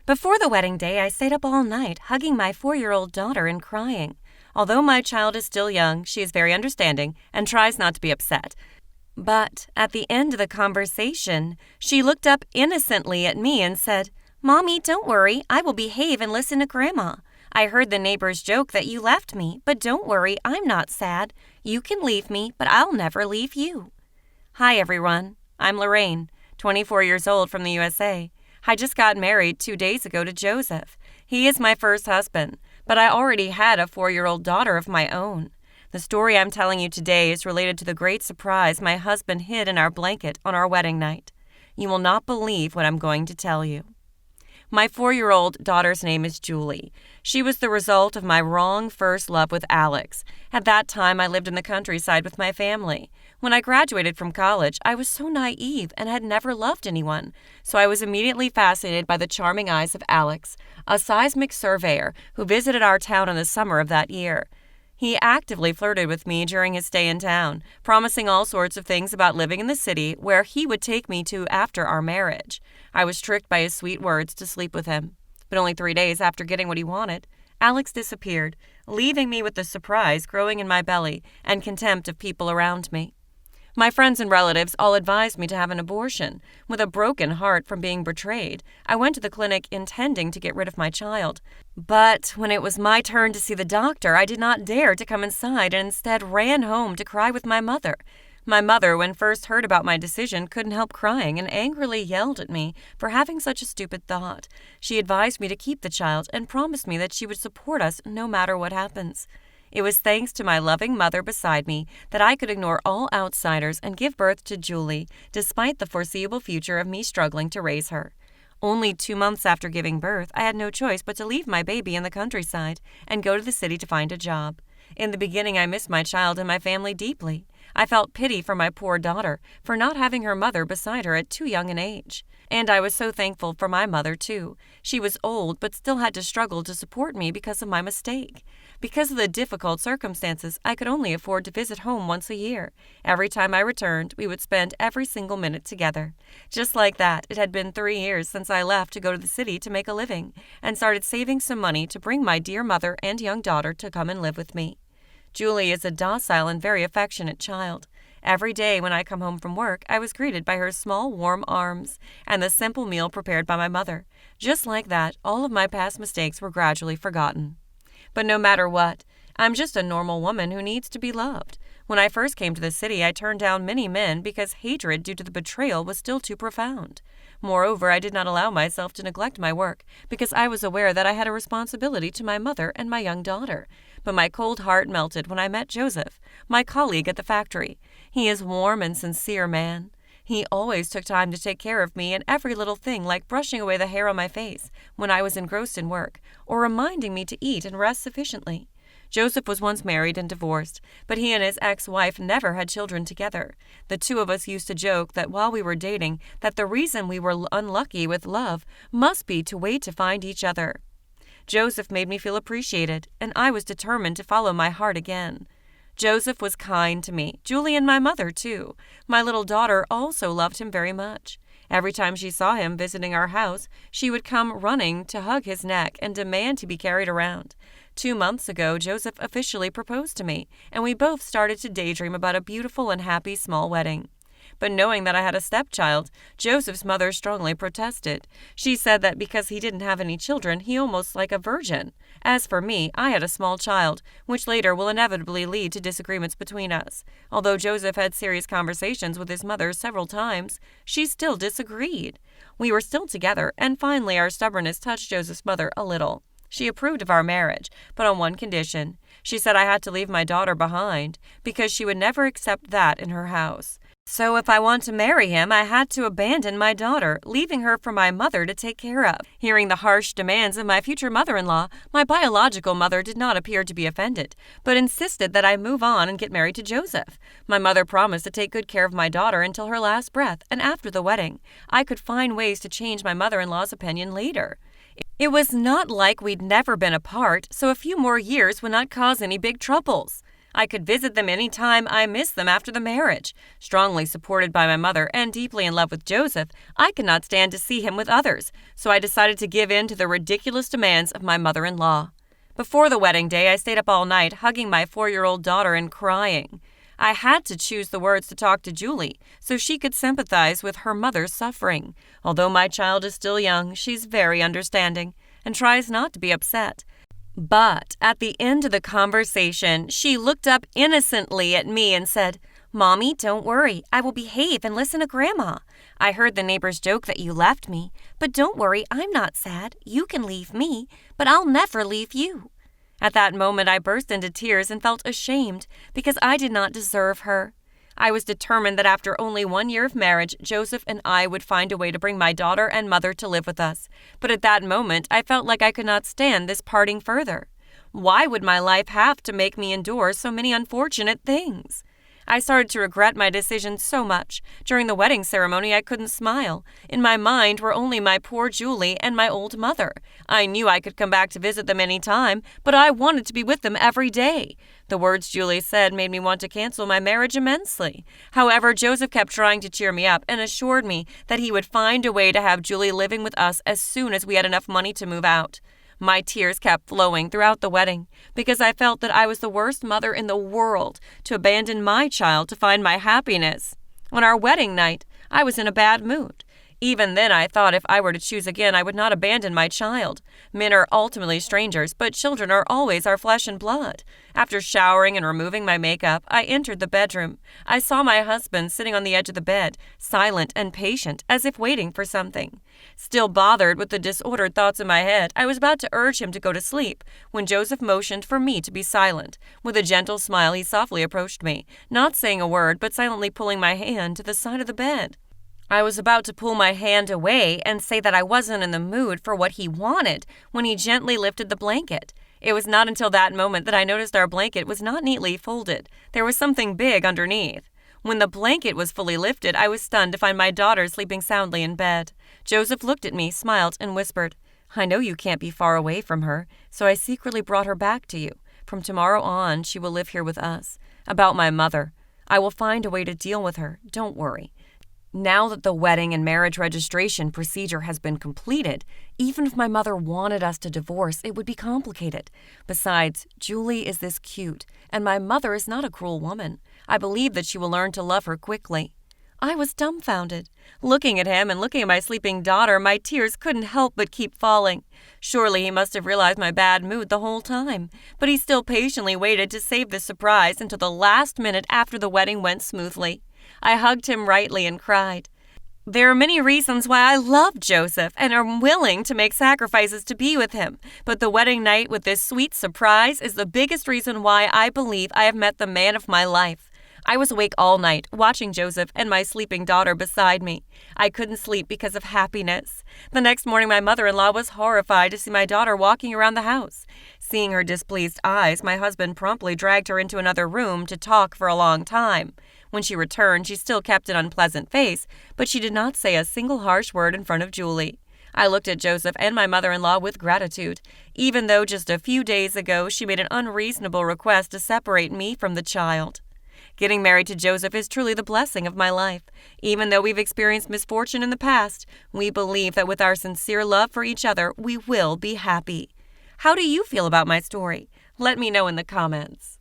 Before the wedding day, I stayed up all night, hugging my 4-year-old daughter and crying. Although my child is still young, she is very understanding and tries not to be upset. But at the end of the conversation, she looked up innocently at me and said, "Mommy, don't worry, I will behave and listen to Grandma. I heard the neighbors joke that you left me, but don't worry, I'm not sad. You can leave me, but I'll never leave you." Hi everyone, I'm Lorraine, 24 years old from the USA. I just got married 2 days ago to Joseph. He is my first husband, but I already had a 4-year-old daughter of my own. The story I'm telling you today is related to the great surprise my husband hid in our blanket on our wedding night. You will not believe what I'm going to tell you. My 4-year-old daughter's name is Julie. She was the result of my wrong first love with Alex. At that time, I lived in the countryside with my family. When I graduated from college, I was so naive and had never loved anyone, so I was immediately fascinated by the charming eyes of Alex, a seismic surveyor who visited our town in the summer of that year. He actively flirted with me during his stay in town, promising all sorts of things about living in the city where he would take me to after our marriage. I was tricked by his sweet words to sleep with him. But only 3 days after getting what he wanted, Alex disappeared, leaving me with the surprise growing in my belly and contempt of people around me. My friends and relatives all advised me to have an abortion. With a broken heart from being betrayed, I went to the clinic intending to get rid of my child. But when it was my turn to see the doctor, I did not dare to come inside and instead ran home to cry with my mother. My mother, when first heard about my decision, couldn't help crying and angrily yelled at me for having such a stupid thought. She advised me to keep the child and promised me that she would support us no matter what happens. It was thanks to my loving mother beside me that I could ignore all outsiders and give birth to Julie, despite the foreseeable future of me struggling to raise her. Only 2 months after giving birth, I had no choice but to leave my baby in the countryside and go to the city to find a job. In the beginning, I missed my child and my family deeply. I felt pity for my poor daughter for not having her mother beside her at too young an age. And I was so thankful for my mother, too. She was old, but still had to struggle to support me because of my mistake. Because of the difficult circumstances, I could only afford to visit home once a year. Every time I returned, we would spend every single minute together. Just like that, it had been 3 years since I left to go to the city to make a living, and started saving some money to bring my dear mother and young daughter to come and live with me. Julie is a docile and very affectionate child. Every day when I come home from work, I was greeted by her small, warm arms and the simple meal prepared by my mother. Just like that, all of my past mistakes were gradually forgotten. But no matter what, I'm just a normal woman who needs to be loved. When I first came to the city, I turned down many men because hatred due to the betrayal was still too profound. Moreover, I did not allow myself to neglect my work because I was aware that I had a responsibility to my mother and my young daughter. But my cold heart melted when I met Joseph, my colleague at the factory. He is a warm and sincere man. He always took time to take care of me in every little thing, like brushing away the hair on my face when I was engrossed in work, or reminding me to eat and rest sufficiently. Joseph was once married and divorced, but he and his ex-wife never had children together. The two of us used to joke that while we were dating, that the reason we were unlucky with love must be to wait to find each other. Joseph made me feel appreciated, and I was determined to follow my heart again. Joseph was kind to me, Julie and my mother, too. My little daughter also loved him very much. Every time she saw him visiting our house, she would come running to hug his neck and demand to be carried around. 2 months ago, Joseph officially proposed to me, and we both started to daydream about a beautiful and happy small wedding. But knowing that I had a stepchild, Joseph's mother strongly protested. She said that because he didn't have any children, he almost like a virgin. As for me, I had a small child, which later will inevitably lead to disagreements between us. Although Joseph had serious conversations with his mother several times, she still disagreed. We were still together, and finally our stubbornness touched Joseph's mother a little. She approved of our marriage, but on one condition. She said I had to leave my daughter behind, because she would never accept that in her house. So if I want to marry him, I had to abandon my daughter, leaving her for my mother to take care of. Hearing the harsh demands of my future mother-in-law, my biological mother did not appear to be offended, but insisted that I move on and get married to Joseph. My mother promised to take good care of my daughter until her last breath, and after the wedding, I could find ways to change my mother-in-law's opinion later. It was not like we'd never been apart, so a few more years would not cause any big troubles. I could visit them any time I missed them after the marriage. Strongly supported by my mother and deeply in love with Joseph, I could not stand to see him with others, so I decided to give in to the ridiculous demands of my mother-in-law. Before the wedding day, I stayed up all night hugging my 4-year-old daughter and crying. I had to choose the words to talk to Julie so she could sympathize with her mother's suffering. Although my child is still young, she's very understanding and tries not to be upset. But at the end of the conversation, she looked up innocently at me and said, "Mommy, don't worry. I will behave and listen to Grandma. I heard the neighbors joke that you left me, but don't worry, I'm not sad. You can leave me, but I'll never leave you." At that moment, I burst into tears and felt ashamed because I did not deserve her. I was determined that after only 1 year of marriage, Joseph and I would find a way to bring my daughter and mother to live with us. But at that moment, I felt like I could not stand this parting further. Why would my life have to make me endure so many unfortunate things? I started to regret my decision so much. During the wedding ceremony, I couldn't smile. In my mind were only my poor Julie and my old mother. I knew I could come back to visit them any time, but I wanted to be with them every day. The words Julie said made me want to cancel my marriage immensely. However, Joseph kept trying to cheer me up and assured me that he would find a way to have Julie living with us as soon as we had enough money to move out. My tears kept flowing throughout the wedding because I felt that I was the worst mother in the world to abandon my child to find my happiness. On our wedding night, I was in a bad mood. Even then, I thought if I were to choose again, I would not abandon my child. Men are ultimately strangers, but children are always our flesh and blood. After showering and removing my makeup, I entered the bedroom. I saw my husband sitting on the edge of the bed, silent and patient, as if waiting for something. Still bothered with the disordered thoughts in my head, I was about to urge him to go to sleep when Joseph motioned for me to be silent. With a gentle smile, he softly approached me, not saying a word, but silently pulling my hand to the side of the bed. I was about to pull my hand away and say that I wasn't in the mood for what he wanted when he gently lifted the blanket. It was not until that moment that I noticed our blanket was not neatly folded. There was something big underneath. When the blanket was fully lifted, I was stunned to find my daughter sleeping soundly in bed. Joseph looked at me, smiled, and whispered, "I know you can't be far away from her, so I secretly brought her back to you. From tomorrow on, she will live here with us. About my mother, I will find a way to deal with her. Don't worry. Now that the wedding and marriage registration procedure has been completed, even if my mother wanted us to divorce, it would be complicated. Besides, Julie is this cute, and my mother is not a cruel woman. I believe that she will learn to love her quickly." I was dumbfounded. Looking at him and looking at my sleeping daughter, my tears couldn't help but keep falling. Surely he must have realized my bad mood the whole time, but he still patiently waited to save the surprise until the last minute after the wedding went smoothly. I hugged him rightly and cried. There are many reasons why I love Joseph and am willing to make sacrifices to be with him, but the wedding night with this sweet surprise is the biggest reason why I believe I have met the man of my life. I was awake all night, watching Joseph and my sleeping daughter beside me. I couldn't sleep because of happiness. The next morning, my mother-in-law was horrified to see my daughter walking around the house. Seeing her displeased eyes, my husband promptly dragged her into another room to talk for a long time. When she returned, she still kept an unpleasant face, but she did not say a single harsh word in front of Julie. I looked at Joseph and my mother-in-law with gratitude, even though just a few days ago she made an unreasonable request to separate me from the child. Getting married to Joseph is truly the blessing of my life. Even though we've experienced misfortune in the past, we believe that with our sincere love for each other, we will be happy. How do you feel about my story? Let me know in the comments.